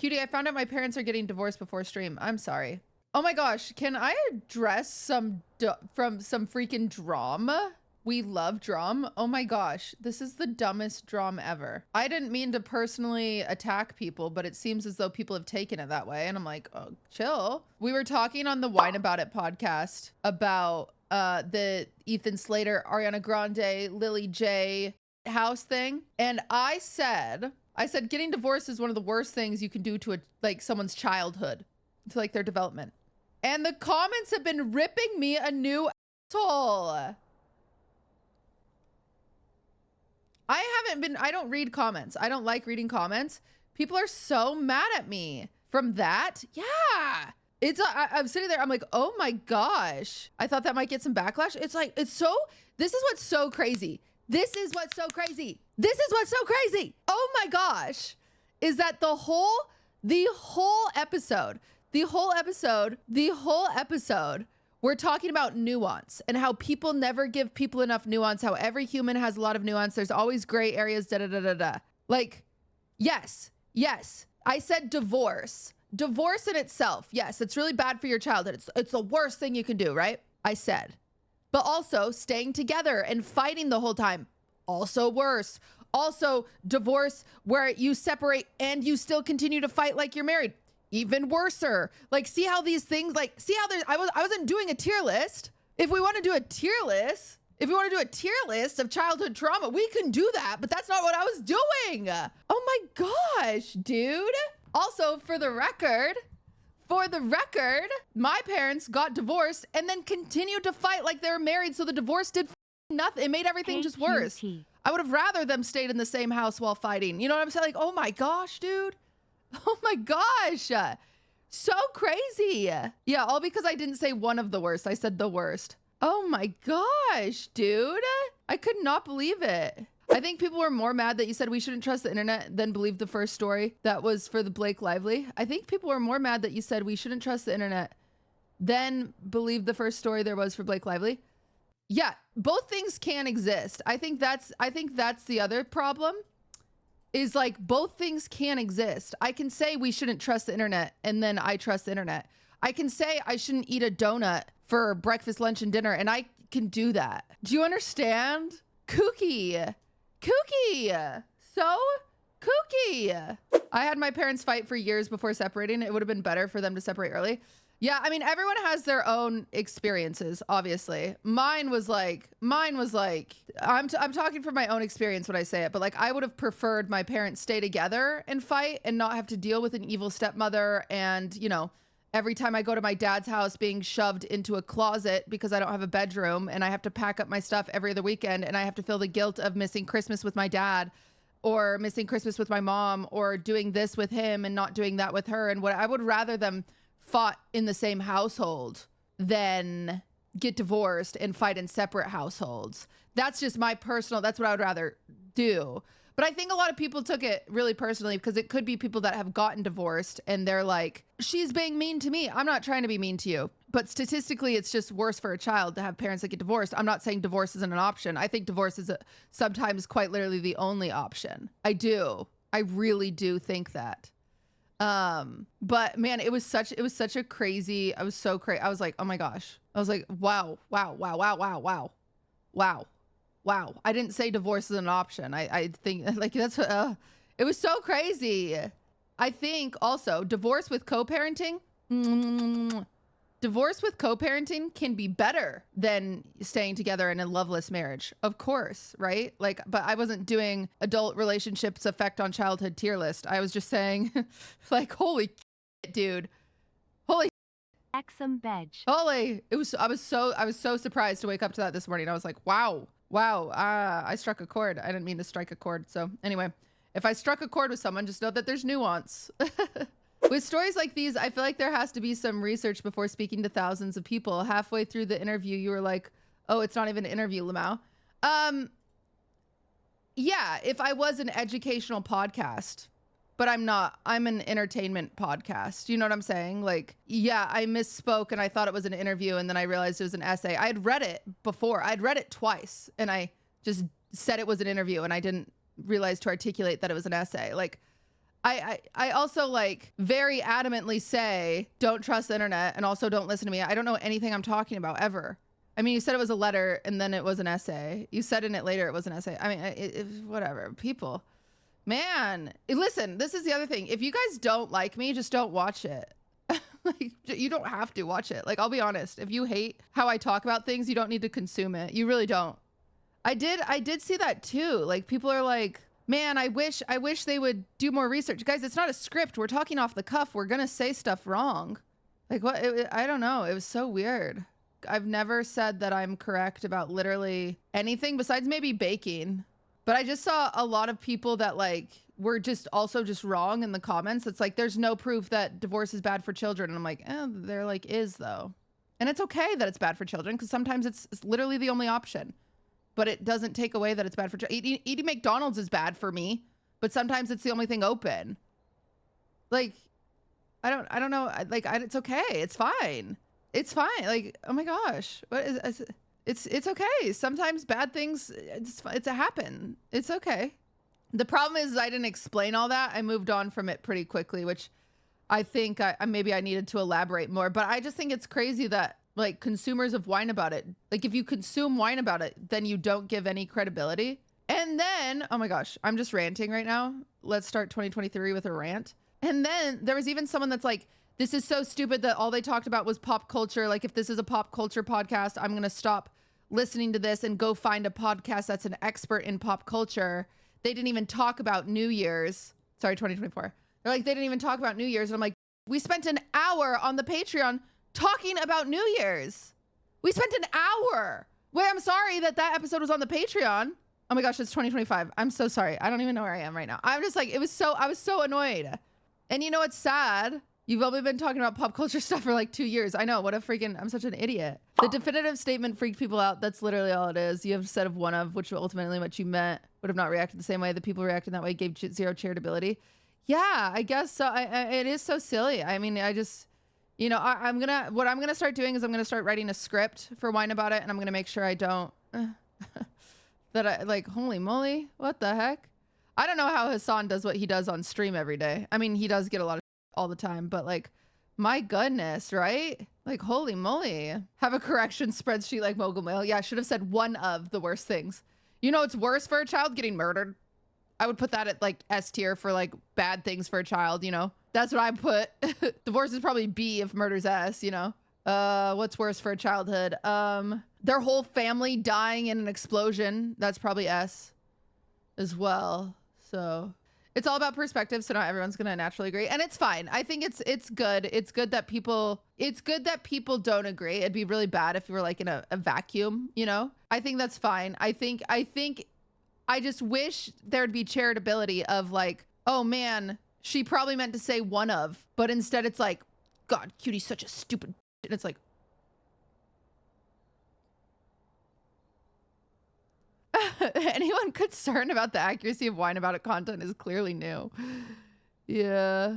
QT, I found out my parents are getting divorced before stream. I'm sorry. Oh my gosh, can I address some freaking drama? We love drum. Oh my gosh, this is the dumbest drum ever. I didn't mean to personally attack people, but it seems as though people have taken it that way. And I'm like, oh, chill. We were talking on the Wine About It podcast about the Ethan Slater, Ariana Grande, Lily J house thing. And I said getting divorced is one of the worst things you can do to someone's childhood, to like their development. And the comments have been ripping me a new asshole. I don't read comments. I don't like reading comments. People are so mad at me from that. Yeah. I'm sitting there. I'm like, oh my gosh. I thought that might get some backlash. This is what's so crazy. This is what's so crazy. Oh my gosh. Is that the whole episode, we're talking about nuance and how people never give people enough nuance, how every human has a lot of nuance. There's always gray areas, Like, yes. I said divorce. Divorce in itself, yes, it's really bad for your childhood. It's the worst thing you can do, right? I said. But also staying together and fighting the whole time, also worse. Also divorce where you separate and you still continue to fight like you're married, even worser. Like, see how these things, I wasn't doing a tier list. If we want to do a tier list, of childhood trauma, we can do that, but that's not what I was doing. Oh my gosh, dude. Also, for the record, my parents got divorced and then continued to fight like they were married. So the divorce did nothing. It made everything just worse. I would have rather them stayed in the same house while fighting. You know what I'm saying? Like, oh my gosh, dude. Oh my gosh. So crazy. Yeah, all because I didn't say one of the worst. I said the worst. Oh my gosh, dude. I could not believe it. I think people were more mad that you said we shouldn't trust the internet than believe the first story that was for the Blake Lively. I think people were more mad that you said we shouldn't trust the internet than believe the first story there was for Blake Lively. Yeah, both things can exist. I think that's the other problem, is like both things can exist. I can say we shouldn't trust the internet and then I trust the internet. I can say I shouldn't eat a donut for breakfast, lunch, and dinner, and I can do that. Do you understand? Kooky. So kooky. I had my parents fight for years before separating. It would have been better for them to separate early. Yeah, I mean, everyone has their own experiences, obviously. Mine was like, I'm talking from my own experience when I say it, but like, I would have preferred my parents stay together and fight and not have to deal with an evil stepmother. And, you know, every time I go to my dad's house being shoved into a closet because I don't have a bedroom and I have to pack up my stuff every other weekend and I have to feel the guilt of missing Christmas with my dad or missing Christmas with my mom or doing this with him and not doing that with her. And what I would rather them fought in the same household than get divorced and fight in separate households. That's just my personal, that's what I would rather do. But I think a lot of people took it really personally because it could be people that have gotten divorced and they're like, she's being mean to me. I'm not trying to be mean to you. But statistically, it's just worse for a child to have parents that get divorced. I'm not saying divorce isn't an option. I think divorce is sometimes quite literally the only option. I do. I really do think that. But man, it was such a crazy, I was so crazy. I was like, oh my gosh. I was like, wow. I didn't say divorce is an option. I think like that's, it was so crazy. I think also divorce with co-parenting can be better than staying together in a loveless marriage. Of course, right? Like, but I wasn't doing adult relationships effect on childhood tier list. I was just saying like, holy shit, dude. Holy Exum Bedge. Holy. I was so surprised to wake up to that this morning. I was like, wow. I struck a chord. I didn't mean to strike a chord. So anyway, if I struck a chord with someone, just know that there's nuance. With stories like these, I feel like there has to be some research before speaking to thousands of people. Halfway through the interview, you were like, oh, it's not even an interview, Lamau. Yeah, if I was an educational podcast, but I'm not. I'm an entertainment podcast. You know what I'm saying? Like, yeah, I misspoke and I thought it was an interview and then I realized it was an essay. I had read it before. I'd read it twice and I just said it was an interview and I didn't realize to articulate that it was an essay. Like, I also like very adamantly say, don't trust the internet and also don't listen to me. I don't know anything I'm talking about ever. I mean, you said it was a letter and then it was an essay. You said in it later it was an essay. I mean, whatever. People, man, listen, this is the other thing. If you guys don't like me, just don't watch it. Like, you don't have to watch it. Like, I'll be honest. If you hate how I talk about things, you don't need to consume it. You really don't. I did see that too. Like, people are like, man, I wish they would do more research. Guys, it's not a script. We're talking off the cuff. We're going to say stuff wrong. Like, what? I don't know. It was so weird. I've never said that I'm correct about literally anything besides maybe baking. But I just saw a lot of people that like were just also just wrong in the comments. It's like, there's no proof that divorce is bad for children. And I'm like, there like is though. And it's okay that it's bad for children because sometimes it's literally the only option. But it doesn't take away that it's bad for children. Eating McDonald's is bad for me, but sometimes it's the only thing open. Like, I don't know. Like, it's okay. It's fine. It's fine. Like, oh my gosh, what is it's okay. Sometimes bad things, it's a happen. It's okay. The problem is I didn't explain all that. I moved on from it pretty quickly, which I think maybe I needed to elaborate more. But I just think it's crazy that like consumers of whine about it. Like if you consume whine about it, then you don't give any credibility. And then, oh my gosh, I'm just ranting right now. Let's start 2023 with a rant. And then there was even someone that's like, this is so stupid that all they talked about was pop culture. Like if this is a pop culture podcast, I'm going to stop listening to this and go find a podcast that's an expert in pop culture. They didn't even talk about New Year's. Sorry, 2024. They're like, they didn't even talk about New Year's. And I'm like, we spent an hour on the Patreon talking about New Year's. We spent an hour. Wait, I'm sorry that episode was on the Patreon. Oh my gosh, it's 2025. I'm so sorry. I don't even know where I am right now. I'm just like, I was so annoyed. And you know what's sad? You've only been talking about pop culture stuff for like 2 years. I know, what a freaking, I'm such an idiot. The definitive statement freaked people out. That's literally all it is. You have said of one of, which ultimately what you meant, would have not reacted the same way. The people reacting that way gave zero charitability. Yeah, I guess so. It is so silly. I mean, I just, you know, what I'm gonna start doing is I'm gonna start writing a script for Wine About It, and I'm gonna make sure I don't, that I, like, holy moly, what the heck? I don't know how Hassan does what he does on stream every day. I mean, he does get a lot of all the time, but like, my goodness, right? Like, holy moly. Have a correction spreadsheet like Mogul Mail. Yeah, I should have said one of the worst things. You know, it's worse for a child getting murdered. I would put that at like S tier for like bad things for a child, you know? That's what I put. Divorce is probably B if murder's S, you know? What's worse for a childhood? Their whole family dying in an explosion. That's probably S as well. So it's all about perspective. So not everyone's going to naturally agree, and it's fine. I think it's good. It's good that people don't agree. It'd be really bad if you were like in a vacuum, you know? I think that's fine. I think I just wish there'd be charitability of like, oh man, she probably meant to say one of, but instead it's like, God, Cutie's such a stupid. And it's like, anyone concerned about the accuracy of Wine About It content is clearly new. Yeah.